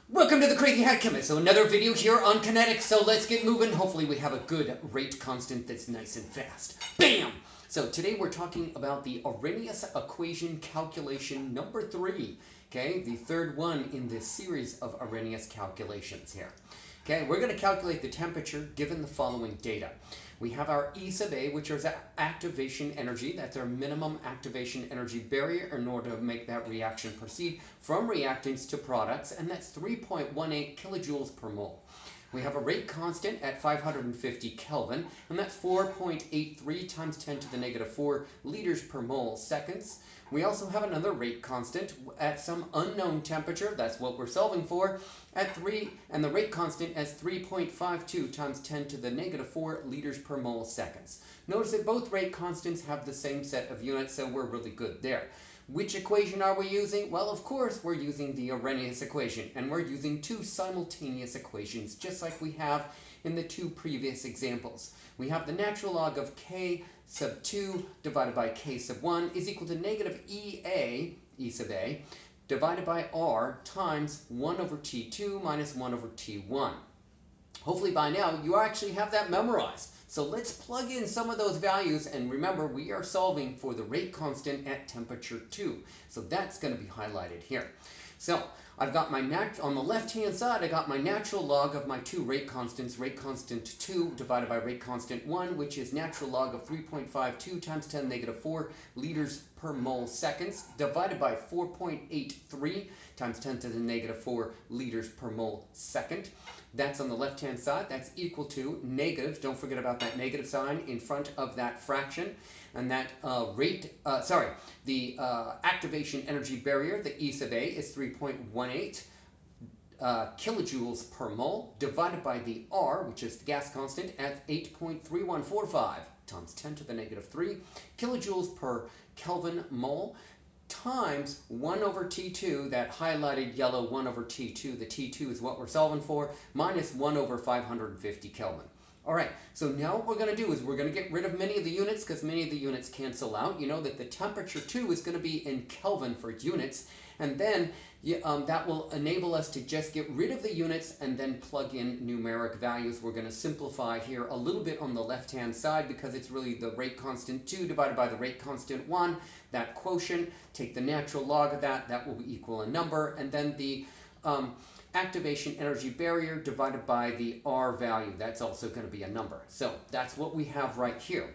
Welcome to the Crazy Hat Chemist. So another video here on Kinetics. So let's get moving. Hopefully we have a good rate constant that's nice and fast. Bam! So today we're talking about the Arrhenius equation calculation number 3. Okay, the third one in this series of Arrhenius calculations here. Okay, we're going to calculate the temperature given the following data. We have our E sub A, which is activation energy. That's our minimum activation energy barrier in order to make that reaction proceed from reactants to products, and that's 3.18 kilojoules per mole. We have a rate constant at 550 Kelvin, and that's 4.83 times 10 to the negative 4 liters per mole seconds. We also have another rate constant at some unknown temperature, that's what we're solving for, at 3, and the rate constant as 3.52 times 10 to the negative 4 liters per mole seconds. Notice that both rate constants have the same set of units, so we're really good there. Which equation are we using? Well, of course, we're using the Arrhenius equation, and we're using two simultaneous equations, just like we have in the two previous examples. We have the natural log of k sub 2 divided by k sub 1 is equal to negative E sub A, divided by r times 1 over T2 minus 1 over T1. Hopefully by now you actually have that memorized. So let's plug in some of those values, and remember we are solving for the rate constant at temperature 2. So that's going to be highlighted here. So I've got my on the left hand side I got my natural log of my two rate constants, rate constant 2 divided by rate constant 1, which is natural log of 3.52 times 10 negative 4 liters per mole seconds, divided by 4.83 times 10 to the negative 4 liters per mole second. That's on the left hand side. That's equal to negative, don't forget about that negative sign in front of that fraction, and that activation energy barrier, the E sub A, is 3.18 kilojoules per mole, divided by the R, which is the gas constant, at 8.3145 times 10 to the negative 3 kilojoules per Kelvin mole, times 1 over T2, that highlighted yellow 1 over T2, the T2 is what we're solving for, minus 1 over 550 Kelvin. Alright, so now what we're going to do is we're going to get rid of many of the units because many of the units cancel out. You know that the temperature 2 is going to be in Kelvin for units, and then that will enable us to just get rid of the units and then plug in numeric values. We're going to simplify here a little bit on the left hand side because it's really the rate constant 2 divided by the rate constant 1, that quotient, take the natural log of that, that will equal a number, and then the activation energy barrier divided by the R value, that's also going to be a number. So that's what we have right here.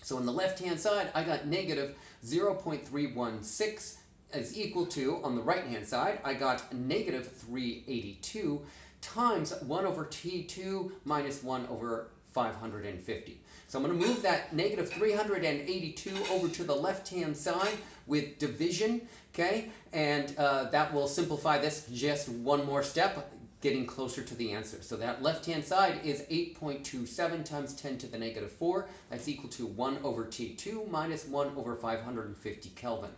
So on the left hand side I got negative 0.316 is equal to, on the right hand side I got negative 382 times 1 over T2 minus 1 over 550. So I'm going to move that negative 382 over to the left hand side with division, okay, and that will simplify this just one more step, getting closer to the answer. So that left hand side is 8.27 times 10 to the negative 4. That's equal to 1 over T2 minus 1 over 550 Kelvin.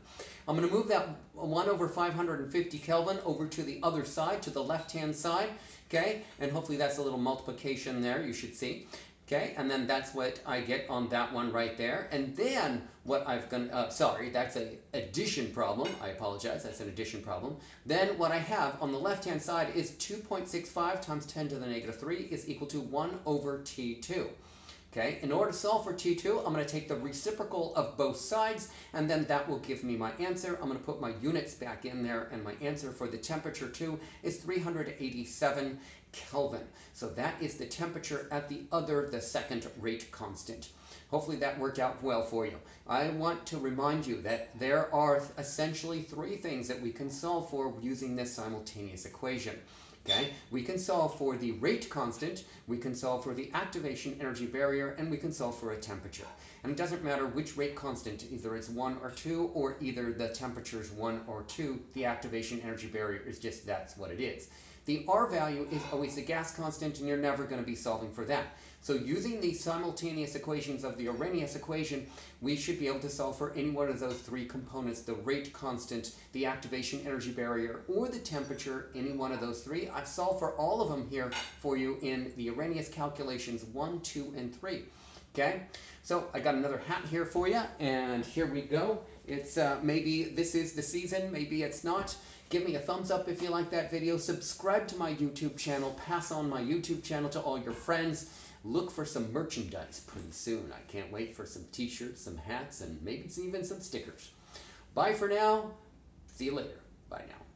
I'm going to move that 1 over 550 Kelvin over to the other side, to the left hand side, okay, and hopefully that's a little multiplication there you should see. Okay, and then that's what I get on that one right there. And then what I've done, sorry, that's an addition problem. I apologize, that's an addition problem. Then what I have on the left-hand side is 2.65 times 10 to the negative 3 is equal to 1 over T2. Okay, in order to solve for T2, I'm going to take the reciprocal of both sides, and then that will give me my answer. I'm going to put my units back in there, and my answer for the temperature 2 is 387 Kelvin. So that is the temperature at the second rate constant. Hopefully that worked out well for you. I want to remind you that there are essentially three things that we can solve for using this simultaneous equation. Okay, we can solve for the rate constant, we can solve for the activation energy barrier, and we can solve for a temperature. And it doesn't matter which rate constant, either it's 1 or 2, or either the temperature is 1 or 2, the activation energy barrier is just that's what it is. The R value is always the gas constant, and you're never going to be solving for that. So using these simultaneous equations of the Arrhenius equation, we should be able to solve for any one of those three components, the rate constant, the activation energy barrier, or the temperature, any one of those three. I've solved for all of them here for you in the Arrhenius calculations 1, 2, and 3. Okay, so I got another hat here for you, and here we go. It's maybe this is the season, maybe it's not. Give me a thumbs up if you like that video. Subscribe to my YouTube channel. Pass on my YouTube channel to all your friends. Look for some merchandise pretty soon. I can't wait for some t-shirts, some hats, and maybe even some stickers. Bye for now. See you later. Bye now.